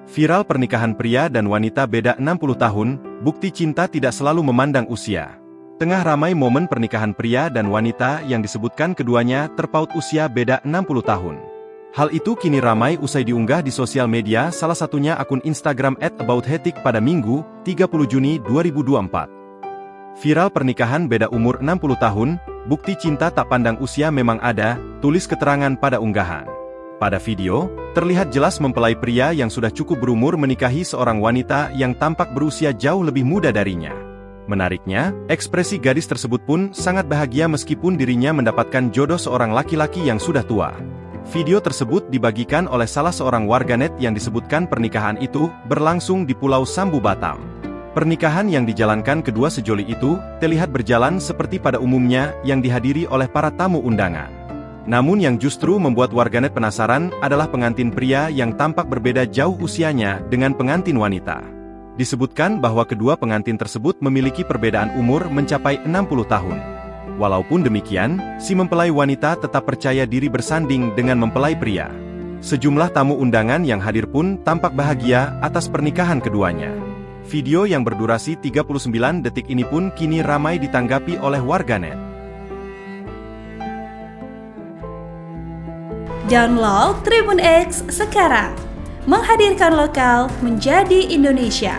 Viral pernikahan pria dan wanita beda 60 tahun, bukti cinta tidak selalu memandang usia. Tengah ramai momen pernikahan pria dan wanita yang disebutkan keduanya terpaut usia beda 60 tahun. Hal itu kini ramai usai diunggah di sosial media, salah satunya akun Instagram @abouthetik pada Minggu, 30 Juni 2024. Viral pernikahan beda umur 60 tahun, bukti cinta tak pandang usia memang ada, tulis keterangan pada unggahan. Pada video, terlihat jelas mempelai pria yang sudah cukup berumur menikahi seorang wanita yang tampak berusia jauh lebih muda darinya. Menariknya, ekspresi gadis tersebut pun sangat bahagia meskipun dirinya mendapatkan jodoh seorang laki-laki yang sudah tua. Video tersebut dibagikan oleh salah seorang warganet yang disebutkan pernikahan itu berlangsung di Pulau Sambu, Batam. Pernikahan yang dijalankan kedua sejoli itu terlihat berjalan seperti pada umumnya yang dihadiri oleh para tamu undangan. Namun yang justru membuat warganet penasaran adalah pengantin pria yang tampak berbeda jauh usianya dengan pengantin wanita. Disebutkan bahwa kedua pengantin tersebut memiliki perbedaan umur mencapai 60 tahun. Walaupun demikian, si mempelai wanita tetap percaya diri bersanding dengan mempelai pria. Sejumlah tamu undangan yang hadir pun tampak bahagia atas pernikahan keduanya. Video yang berdurasi 39 detik ini pun kini ramai ditanggapi oleh warganet. Download Tribun X sekarang, menghadirkan lokal menjadi Indonesia.